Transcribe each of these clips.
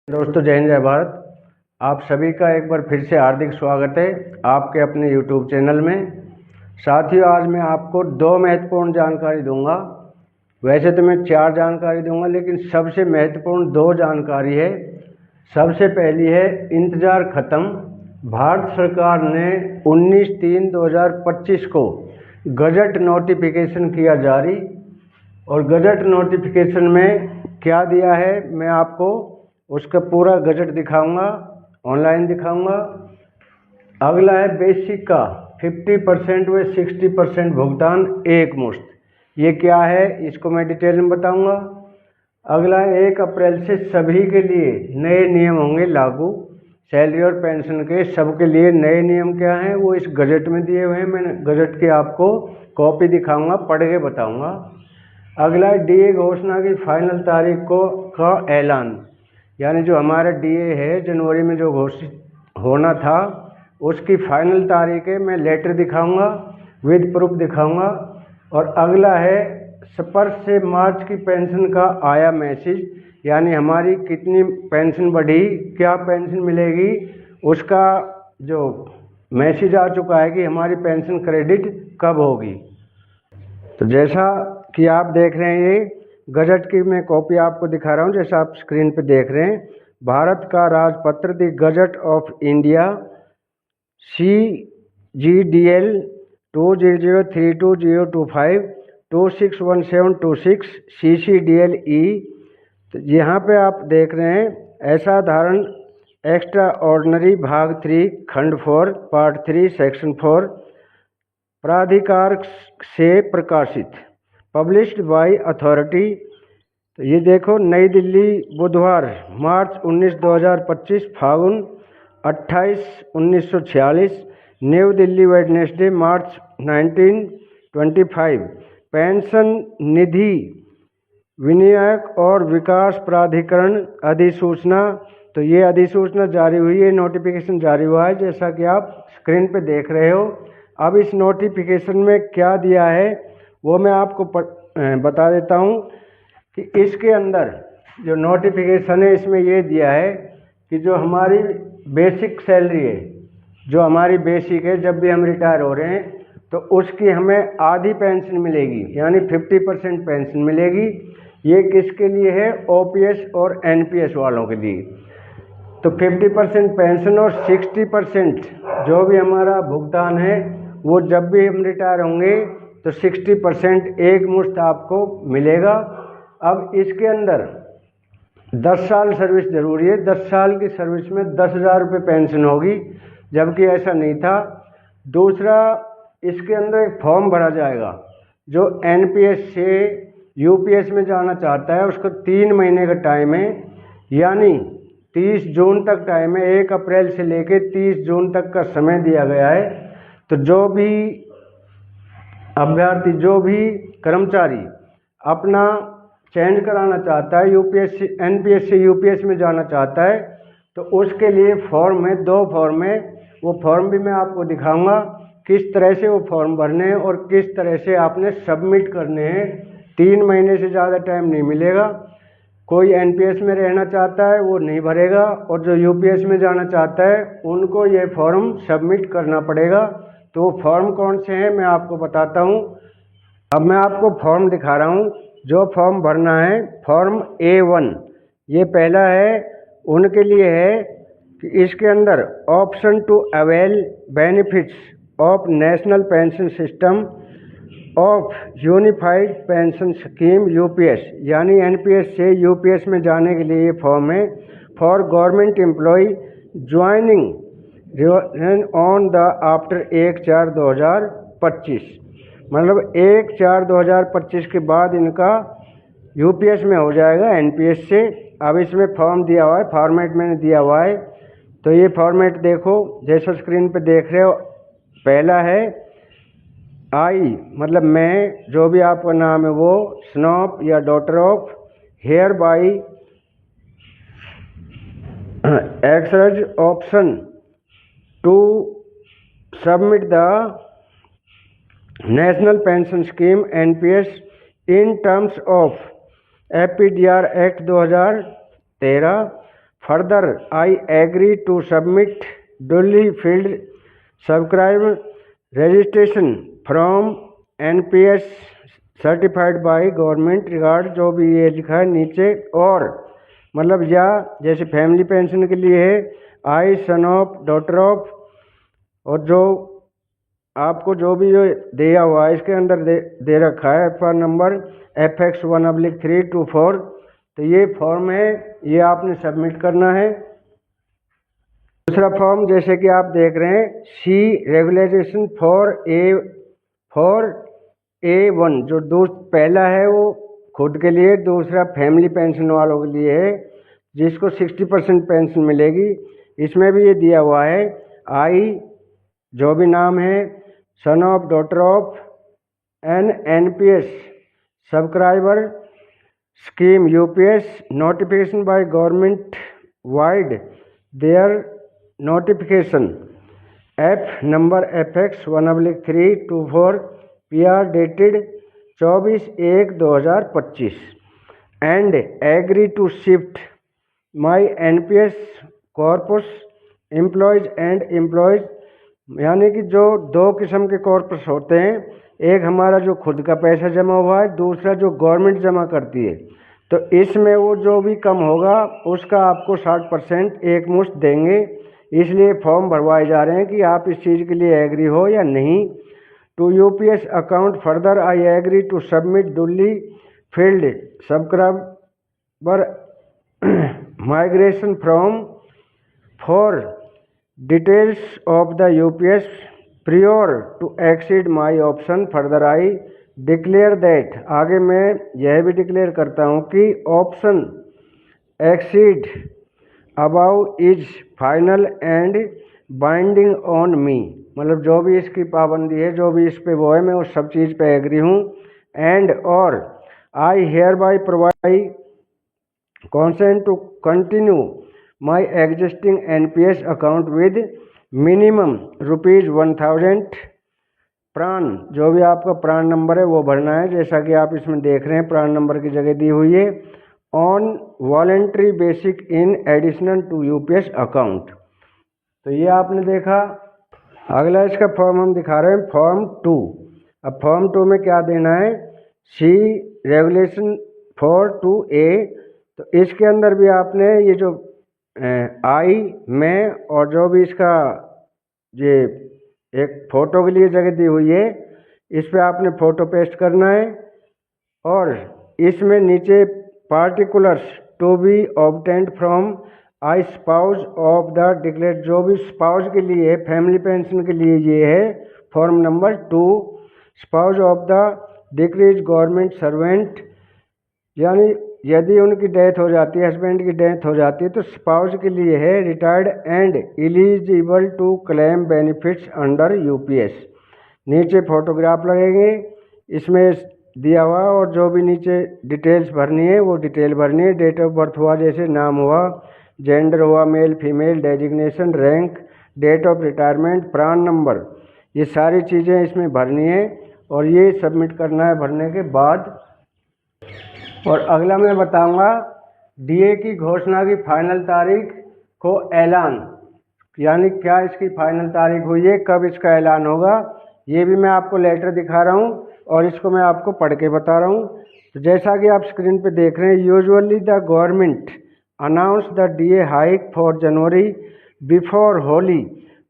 दोस्तों, जय हिंद, जय भारत। आप सभी का एक बार फिर से हार्दिक स्वागत है आपके अपने YouTube चैनल में। साथियों, आज मैं आपको दो महत्वपूर्ण जानकारी दूंगा। वैसे तो मैं चार जानकारी दूंगा, लेकिन सबसे महत्वपूर्ण दो जानकारी है। सबसे पहली है, इंतज़ार ख़त्म। भारत सरकार ने 19/3/2025 को गजट नोटिफिकेशन किया जारी, और गजट नोटिफिकेशन में क्या दिया है मैं आपको उसका पूरा गजट दिखाऊंगा, ऑनलाइन दिखाऊंगा। अगला है बेसिक का 50% व 60% भुगतान एक मुश्त। ये क्या है इसको मैं डिटेल में बताऊंगा। अगला 1 अप्रैल से सभी के लिए नए नियम होंगे लागू। सैलरी और पेंशन के सबके लिए नए नियम क्या हैं वो इस गजट में दिए हुए हैं। मैं गजट की आपको कॉपी दिखाऊंगा, पढ़ के बताऊंगा। अगला डीए घोषणा की फाइनल तारीख का ऐलान, यानी जो हमारा डीए है जनवरी में जो घोषित होना था उसकी फाइनल तारीख है। मैं लेटर दिखाऊंगा, विद प्रूफ दिखाऊंगा। और अगला है स्पर्श से मार्च की पेंशन का आया मैसेज, यानी हमारी कितनी पेंशन बढ़ी, क्या पेंशन मिलेगी, उसका जो मैसेज आ चुका है कि हमारी पेंशन क्रेडिट कब होगी। तो जैसा कि आप देख रहे हैं, ये गजट की मैं कॉपी आपको दिखा रहा हूँ, जैसा आप स्क्रीन पे देख रहे हैं। भारत का राजपत्र the gazette of India CGDL 20032025 261726 CCDLE। तो यहाँ पे आप देख रहे हैं असाधारण एक्स्ट्रा ऑर्डिनरी भाग 3 खंड 4 पार्ट 3 सेक्शन 4 प्राधिकार से प्रकाशित, पब्लिश्ड बाय अथॉरिटी। तो ये देखो, नई दिल्ली, बुधवार मार्च 19 2025, फागुन 28 1946। न्यू दिल्ली, वेडनेसडे मार्च 1925। पेंशन निधि विनियामक और विकास प्राधिकरण अधिसूचना। तो ये अधिसूचना जारी हुई है, नोटिफिकेशन जारी हुआ है, जैसा कि आप स्क्रीन पे देख रहे हो। अब इस नोटिफिकेशन में क्या दिया है वो मैं आपको बता देता हूँ कि इसके अंदर जो नोटिफिकेशन है इसमें ये दिया है कि जो हमारी बेसिक सैलरी है, जो हमारी बेसिक है, जब भी हम रिटायर हो रहे हैं तो उसकी हमें आधी पेंशन मिलेगी, यानी 50% पेंशन मिलेगी। ये किसके लिए है? OPS और NPS वालों के लिए। तो 50% पेंशन और 60% जो भी हमारा भुगतान है वो जब भी हम रिटायर होंगे तो 60% एक मुश्त आपको मिलेगा। अब इसके अंदर 10 साल सर्विस जरूरी है। 10 साल की सर्विस में 10,000 रुपये पेंशन होगी, जबकि ऐसा नहीं था। दूसरा, इसके अंदर एक फॉर्म भरा जाएगा। जो NPS से UPS में जाना चाहता है उसको 3 महीने का टाइम है, यानी 30 जून तक टाइम है। 1 अप्रैल से लेकर 30 जून तक का समय दिया गया है। तो जो भी अभ्यर्थी, जो भी कर्मचारी अपना चेंज कराना चाहता है, NPS से UPS में जाना चाहता है, तो उसके लिए फॉर्म है, 2 फॉर्म है। वो फॉर्म भी मैं आपको दिखाऊंगा किस तरह से वो फॉर्म भरने हैं और किस तरह से आपने सबमिट करने हैं। 3 महीने से ज़्यादा टाइम नहीं मिलेगा। कोई NPS में रहना चाहता है वो नहीं भरेगा, और जो UPS में जाना चाहता है उनको ये फॉर्म सबमिट करना पड़ेगा। तो वो फॉर्म कौन से हैं मैं आपको बताता हूँ। अब मैं आपको फॉर्म दिखा रहा हूँ। जो फॉर्म भरना है, फॉर्म A1, ये पहला है, उनके लिए है कि इसके अंदर option to avail benefits of national pension system of unified pension scheme UPS, यानी NPS से UPS में जाने के लिए ये फॉर्म है। For government employ joining on the after 1/4/2025, मतलब 1/4/2025 के बाद इनका UPS में हो जाएगा NPS से। अब इसमें फॉर्म दिया हुआ है, फॉर्मेट मैंने दिया हुआ है। तो ये फॉर्मेट देखो, जैसा स्क्रीन पे देख रहे हो। पहला है I, मतलब मैं, जो भी आपका नाम है वो, स्नॉप या daughter of, hereby exercise option to submit the national pension scheme NPS in terms of FPDR act 2013 further I agree to submit duly filled subscribe registration from NPS certified by government regard, जो भी ये लिखा है नीचे, और मतलब या जैसे फैमिली पेंशन के लिए है आई सन ऑफ डॉटर ऑफ, और जो आपको जो भी दिया हुआ है इसके अंदर दे रखा है एफ नंबर FX1/324। तो ये फॉर्म है, ये आपने सबमिट करना है। दूसरा फॉर्म जैसे कि आप देख रहे हैं सी रेगुलेशन फॉर A1, जो पहला है वो खुद के लिए, दूसरा फैमिली पेंशन वालों के लिए है जिसको 60% पेंशन मिलेगी। इसमें भी ये दिया हुआ है आई जो भी नाम है son of daughter of an NPS subscriber scheme UPS notification by government vide their notification F number FX1/324 PR dated 24/1/2025 and agree to shift my NPS corpus employees and employees, यानी कि जो दो किस्म के कॉर्पस होते हैं, एक हमारा जो खुद का पैसा जमा हुआ है, दूसरा जो गवर्नमेंट जमा करती है। तो इसमें वो जो भी कम होगा उसका आपको 60% एक मुश्त देंगे। इसलिए फॉर्म भरवाए जा रहे हैं कि आप इस चीज़ के लिए एग्री हो या नहीं। To UPS account further I agree to submit duly filled subscriber migration from for details of the UPS prior to exceed my option further I declare that, आगे मैं यह भी डिक्लेयर करता हूँ कि option exceed above is final and binding on me, मतलब जो भी इसकी पाबंदी है, जो भी इस पे वो है, मैं उस सब चीज़ पे एग्री हूँ। एंड और I hereby provide consent to continue my existing NPS account with minimum ₹1000 प्रान, जो भी आपका प्रान नंबर है वो भरना है, जैसा कि आप इसमें देख रहे हैं प्रान नंबर की जगह दी हुई है, on voluntary basic in additional to UPS account. तो ये आपने देखा। अगला इसका फॉर्म हम दिखा रहे हैं, फॉर्म 2। अब फॉर्म 2 में क्या देना है, सी रेगुलेशन फॉर 2A। तो इसके अंदर भी आपने ये जो आई में और जो भी इसका ये एक फ़ोटो के लिए जगह दी हुई है, इस पे आपने फ़ोटो पेस्ट करना है। और इसमें नीचे particulars to be obtained from I spouse of the declare, जो भी स्पाउस के लिए फैमिली पेंशन के लिए ये है form number 2। Spouse of the decrease government servant, यानी यदि उनकी डेथ हो जाती है, हस्बैंड की डेथ हो जाती है, तो स्पाउस के लिए है retired and eligible to claim benefits under UPS। नीचे फोटोग्राफ लगेंगे इसमें दिया हुआ, और जो भी नीचे डिटेल्स भरनी है वो डिटेल भरनी है। डेट ऑफ बर्थ हुआ, जैसे नाम हुआ, जेंडर हुआ male female, designation, rank, date of retirement, PRAN number, ये सारी चीज़ें इसमें भरनी है और ये सबमिट करना है भरने के बाद। और अगला मैं बताऊंगा DA की घोषणा की फाइनल तारीख को ऐलान, यानी क्या इसकी फाइनल तारीख हुई है, कब इसका ऐलान होगा, ये भी मैं आपको लेटर दिखा रहा हूँ और इसको मैं आपको पढ़ के बता रहा हूँ। तो जैसा कि आप स्क्रीन पे देख रहे हैं, usually the government announce the DA hike for January before Holi,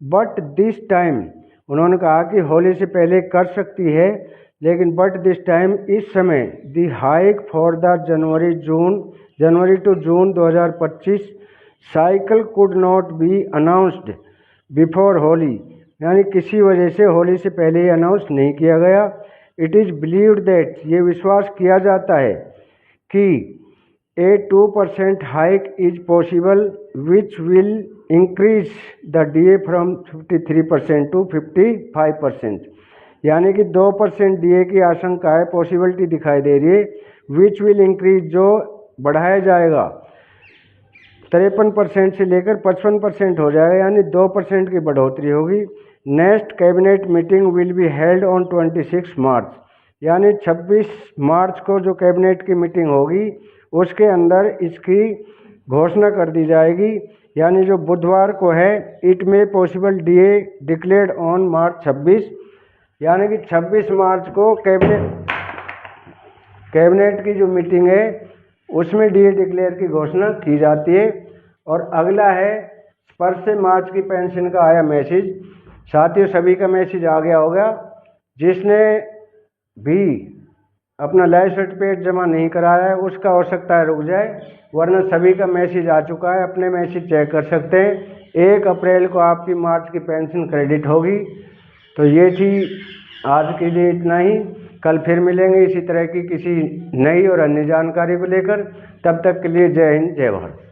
but this time, उन्होंने कहा कि होली से पहले कर सकती है, लेकिन बट दिस टाइम, इस समय, the hike for the January to June 2025 cycle could not be announced before Holi, यानी किसी वजह से होली से पहले ही अनाउंस नहीं किया गया। इट इज़ बिलीव्ड दैट, ये विश्वास किया जाता है कि a 2% hike is possible which will increase the DA from 53% to 55%, यानी कि 2% DA की आशंका है, पॉसिबिलिटी दिखाई दे रही है। विच विल इंक्रीज, जो बढ़ाया जाएगा 53% से लेकर 55% हो जाएगा, यानी 2% की बढ़ोतरी होगी। Next cabinet meeting will be held on 26 मार्च, यानी 26 मार्च को जो कैबिनेट की मीटिंग होगी उसके अंदर इसकी घोषणा कर दी जाएगी, यानी जो बुधवार को है। It may possible DA declared on March 26, यानी कि 26 मार्च को कैबिनेट की जो मीटिंग है उसमें डीए डिक्लेयर की घोषणा की जाती है। और अगला है स्पर्श से मार्च की पेंशन का आया मैसेज। साथियों, सभी का मैसेज आ गया होगा। जिसने भी अपना लाइफ सर्टिफिकेट जमा नहीं कराया है उसका हो सकता है रुक जाए, वरना सभी का मैसेज आ चुका है। अपने मैसेज चेक कर सकते हैं। 1 अप्रैल को आपकी मार्च की पेंशन क्रेडिट होगी। तो ये थी आज के लिए इतना ही। कल फिर मिलेंगे इसी तरह की किसी नई और अन्य जानकारी को लेकर। तब तक के लिए जय हिंद, जय भारत।